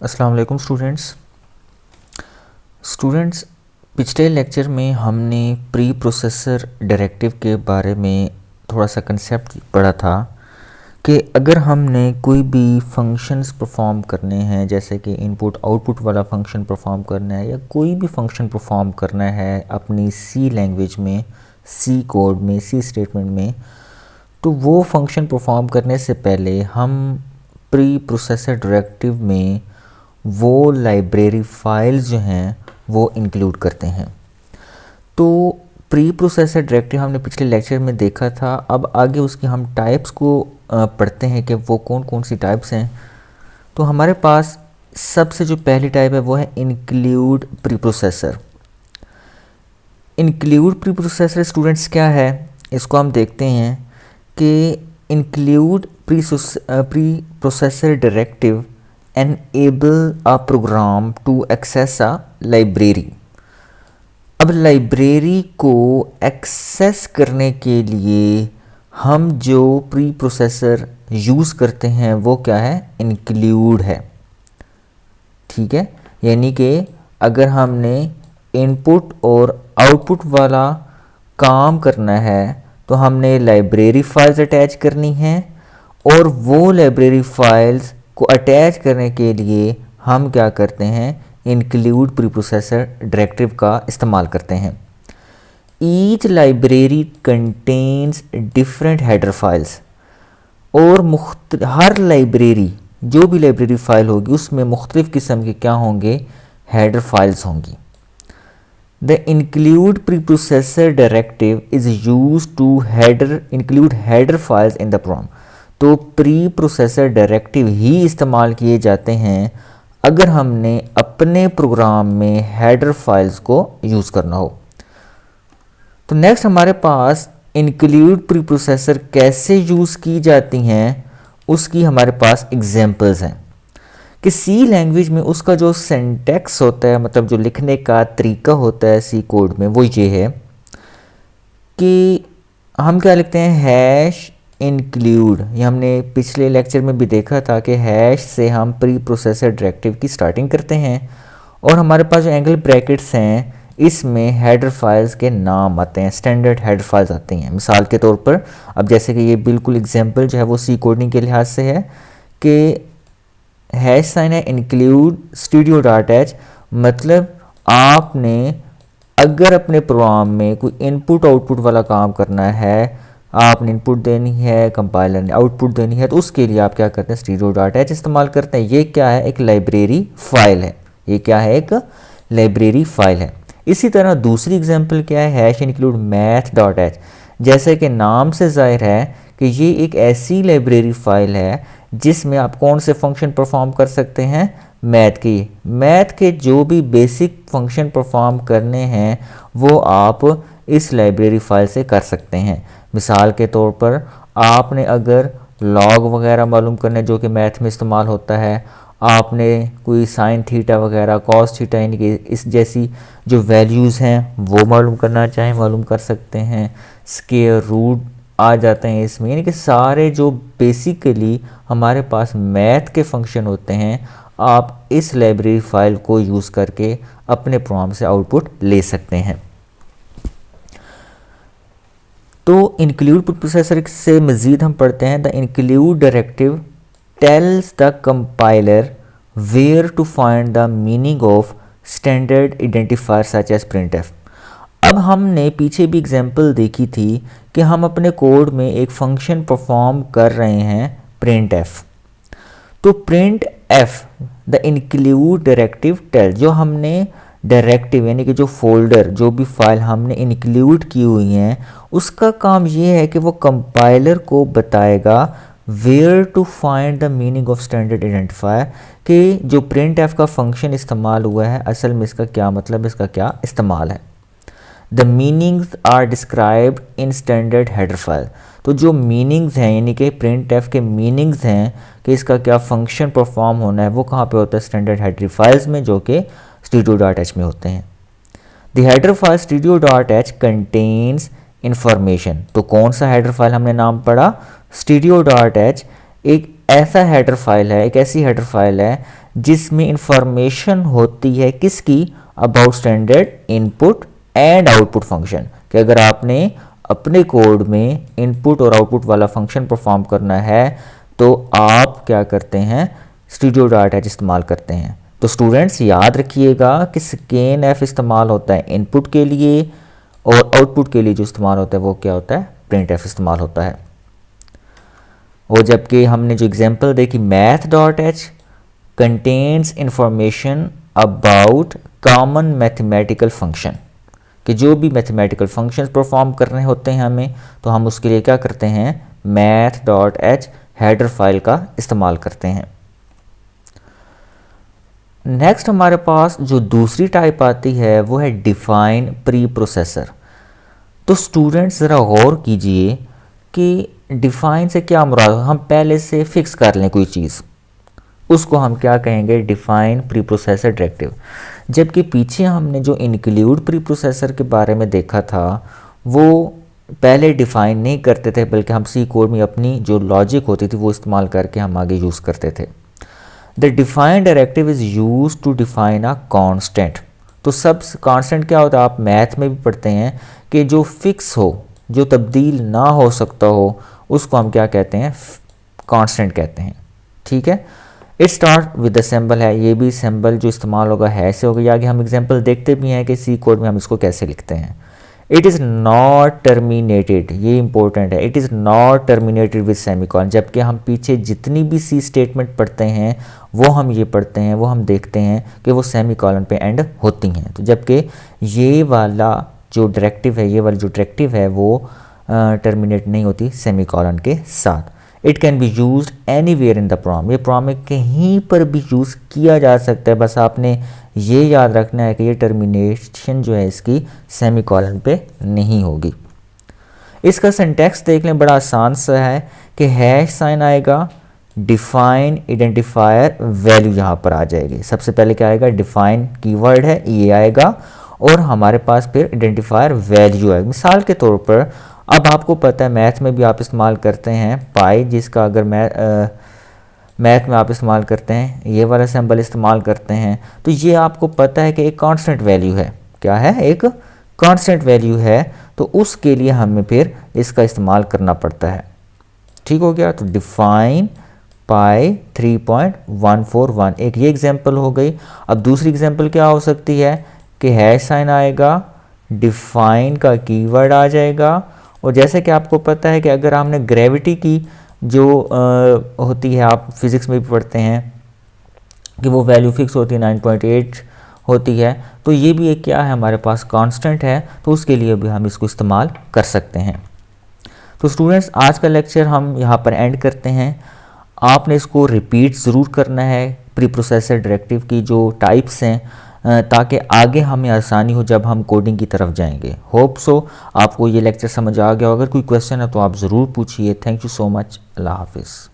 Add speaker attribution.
Speaker 1: अस्सलाम वालेकुम स्टूडेंट्स पिछले लेक्चर में हमने प्री प्रोसेसर डायरेक्टिव के बारे में थोड़ा सा कंसेप्ट पढ़ा था कि अगर हमने कोई भी फंक्शंस परफॉर्म करने हैं, जैसे कि इनपुट आउटपुट वाला फंक्शन परफॉर्म करना है या कोई भी फंक्शन परफॉर्म करना है अपनी सी लैंग्वेज में, सी कोड में, सी स्टेटमेंट में, तो वो फंक्शन परफॉर्म करने से पहले हम प्री प्रोसेसर डायरेक्टिव में वो लाइब्रेरी फाइल्स जो हैं वो इंक्लूड करते हैं। तो प्री प्रोसेसर डायरेक्टिव हमने पिछले लेक्चर में देखा था। अब आगे उसकी हम टाइप्स को पढ़ते हैं कि वो कौन कौन सी टाइप्स हैं। तो हमारे पास सबसे जो पहली टाइप है वो है include pre processor. Include pre processor students क्या है, इसको हम देखते हैं कि include preprocessor directive enable a program to access a library। अब लाइब्रेरी को एक्सेस करने के लिए हम जो प्री प्रोसेसर यूज़ करते हैं वो क्या है, इंक्लूड है। ठीक है, यानी कि अगर हमने इनपुट और आउटपुट वाला काम करना है तो हमने लाइब्रेरी फाइल्स अटैच करनी है, और वो लाइब्रेरी फाइल्स को अटैच करने के लिए हम क्या करते हैं, इंक्लूड प्री प्रोसेसर डायरेक्टिव का इस्तेमाल करते हैं। Each library contains different header files, और हर लाइब्रेरी, जो भी लाइब्रेरी फाइल होगी उसमें मुख्तलिफ किस्म के क्या होंगे, हेडर फाइल्स होंगी। The include preprocessor directive is use to include header files in the program. तो प्री प्रोसेसर डायरेक्टिव ही इस्तेमाल किए जाते हैं अगर हमने अपने प्रोग्राम में हेडर फाइल्स को यूज़ करना हो। तो नेक्स्ट हमारे पास इंक्लूड प्री प्रोसेसर कैसे यूज़ की जाती हैं, उसकी हमारे पास एग्जांपल्स हैं कि सी लैंग्वेज में उसका जो सिंटैक्स होता है, मतलब जो लिखने का तरीका होता है सी कोड में, वो ये है कि हम क्या लिखते हैं, हैश इंक्लूड। ये हमने पिछले लेक्चर में भी देखा था कि हैश से हम प्री प्रोसेसर डायरेक्टिव की स्टार्टिंग करते हैं, और हमारे पास जो एंगल ब्रैकेट्स हैं इसमें हेडर फाइल्स के नाम आते हैं, स्टैंडर्ड हेडर फाइल्स आती हैं। मिसाल के तौर पर अब जैसे कि ये बिल्कुल एग्जांपल जो है वो सी कोडिंग के लिहाज से है कि हैश साइन है इंक्लूड स्टूडियो डॉट एच, मतलब आपने अगर अपने प्रोग्राम में कोई इनपुट आउटपुट वाला काम करना है, आपने इनपुट देनी है, कंपाइलर ने आउटपुट देनी है, तो उसके लिए आप क्या करते हैं, स्टूडियो डॉट एच इस्तेमाल करते हैं। ये क्या है, एक लाइब्रेरी फाइल है। ये क्या है, एक लाइब्रेरी फाइल है। इसी तरह दूसरी एग्जांपल क्या है, hash include math dot H. जैसे कि नाम से जाहिर है कि ये एक ऐसी लाइब्रेरी फाइल है जिसमें आप कौन से फंक्शन परफॉर्म कर सकते हैं, मैथ के जो भी बेसिक फंक्शन परफॉर्म करने हैं वो आप इस लाइब्रेरी फाइल से कर सकते हैं। मिसाल के तौर पर आपने अगर लॉग वगैरह मालूम करने, जो कि मैथ में इस्तेमाल होता है, आपने कोई साइन थीटा वगैरह, कॉस थीटा, यानी कि इस जैसी जो वैल्यूज़ हैं वो मालूम करना चाहें मालूम कर सकते हैं। स्क्वायर रूट आ जाते हैं इसमें, यानी कि सारे जो बेसिकली हमारे पास मैथ के फंक्शन होते हैं आप इस लाइब्रेरी फाइल को यूज़ करके अपने प्रोग्राम से आउटपुट ले सकते हैं। तो इंक्लूड प्रोसेसर से मज़ीद हम पढ़ते हैं, the include directive tells the compiler where to find the meaning of standard identifier such as printf. अब हमने पीछे भी एग्जांपल देखी थी कि हम अपने कोड में एक फंक्शन परफॉर्म कर रहे हैं प्रिंटफ। तो printf the include directive tell, जो हमने डायरेक्टिव यानी कि जो फोल्डर, जो भी फाइल हमने इंक्लूड की हुई हैं, उसका काम ये है कि वो कंपाइलर को बताएगा where to find the meaning of standard identifier, कि जो प्रिंटफ का फंक्शन इस्तेमाल हुआ है असल में इसका क्या मतलब, इसका क्या इस्तेमाल है। The meanings are described in standard header file. तो जो मीनिंग्स हैं यानी कि प्रिंटफ के मीनिंग्स हैं कि इसका क्या फंक्शन परफॉर्म होना है, वो कहाँ पे होता है, स्टैंडर्ड हेडर फाइल्स में, जो कि स्टूडियो डॉट एच में होते हैं। The header file studio dot H contains information. तो कौन सा हेडर फाइल हमने नाम पढ़ा, स्टूडियो डॉट एच, एक ऐसा हेडर फाइल है, एक ऐसी हेडर फाइल है जिसमें इंफॉर्मेशन होती है किसकी, about standard input and output function, कि अगर आपने अपने कोड में इनपुट और आउटपुट वाला फंक्शन परफॉर्म करना है तो आप क्या करते हैं, studio.h इस्तेमाल करते हैं। तो स्टूडेंट्स याद रखिएगा कि scanf इस्तेमाल होता है इनपुट के लिए और आउटपुट के लिए जो इस्तेमाल होता है वो क्या होता है, printf इस्तेमाल होता है। और जबकि हमने जो एग्जांपल देखी math.h contains information about common mathematical function, कि जो भी मैथमेटिकल फंक्शंस परफॉर्म करने होते हैं हमें, तो हम उसके लिए क्या करते हैं, math.h हेडर फाइल का इस्तेमाल करते हैं। नेक्स्ट हमारे पास जो दूसरी टाइप आती है वो है डिफाइन प्री प्रोसेसर। तो स्टूडेंट्स ज़रा गौर कीजिए कि डिफाइन से क्या मुराद, हम पहले से फिक्स कर लें कोई चीज़, उसको हम क्या कहेंगे, डिफाइन प्री प्रोसेसर डायरेक्टिव। जबकि पीछे हमने जो इंक्लूड प्री प्रोसेसर के बारे में देखा था वो पहले डिफाइन नहीं करते थे, बल्कि हम सी कोड में अपनी जो लॉजिक होती थी वो इस्तेमाल करके हम आगे यूज़ करते थे। The define directive is use to define a constant. तो सब कांस्टेंट क्या होता है, आप मैथ में भी पढ़ते हैं कि जो फिक्स हो, जो तब्दील ना हो सकता हो, उसको हम क्या कहते हैं, कांस्टेंट कहते हैं। ठीक है, it start with the symbol है, ये भी सिंबल जो इस्तेमाल होगा है से होगा। आगे हम एग्जांपल देखते भी हैं कि सी कोड में हम इसको कैसे लिखते हैं। इट इज़ नॉट टर्मिनेटेड, ये इंपॉर्टेंट है, it is not terminated with semicolon. जबकि हम पीछे जितनी भी सी स्टेटमेंट पढ़ते हैं वो हम ये पढ़ते हैं, वो हम देखते हैं कि वो सेमीकोलन पे एंड होती हैं। तो जबकि ये वाला जो डायरेक्टिव है, ये वाली जो डायरेक्टिव है वो टर्मिनेट नहीं होती सेमीकोलन के साथ। It can be use anywhere in the program, ये प्रोग्राम में कहीं पर भी यूज़ किया जा सकता है। बस आपने ये याद रखना है कि ये टर्मिनेशन जो है इसकी सेमीकोलन पे नहीं होगी। इसका सिंटैक्स देख लें, बड़ा आसान सा है कि हैश साइन आएगा, डिफाइन आइडेंटिफायर वैल्यू यहाँ पर आ जाएगी। सबसे पहले क्या आएगा, डिफाइन कीवर्ड है ये आएगा, और हमारे पास फिर आइडेंटिफायर वैल्यू आएगी। मिसाल के तौर पर अब आपको पता है मैथ में भी आप इस्तेमाल करते हैं पाई, जिसका अगर मैथ में आप इस्तेमाल करते हैं, ये वाला सिंबल इस्तेमाल करते हैं, तो ये आपको पता है कि एक कांस्टेंट वैल्यू है। क्या है, एक कांस्टेंट वैल्यू है, तो उसके लिए हमें फिर इसका इस्तेमाल करना पड़ता है। ठीक हो गया, तो डिफाइन पाई 3.141, एक ये एग्जांपल हो गई। अब दूसरी एग्जांपल क्या हो सकती है कि हैश साइन आएगा, डिफाइन का कीवर्ड आ जाएगा, और जैसे कि आपको पता है कि अगर हमने ग्रेविटी की जो होती है, आप फिज़िक्स में भी पढ़ते हैं कि वो वैल्यू फिक्स होती है 9.8 होती है, तो ये भी एक क्या है, हमारे पास कांस्टेंट है, तो उसके लिए भी हम इसको इस्तेमाल कर सकते हैं। तो स्टूडेंट्स आज का लेक्चर हम यहाँ पर एंड करते हैं। आपने इसको रिपीट ज़रूर करना है, प्री प्रोसेसर डायरेक्टिव की जो टाइप्स हैं, ताकि आगे हमें आसानी हो जब हम कोडिंग की तरफ जाएंगे। होप सो आपको ये लेक्चर समझ आ गया। अगर कोई क्वेश्चन है तो आप ज़रूर पूछिए। Thank you so much. अल्लाह हाफिज़।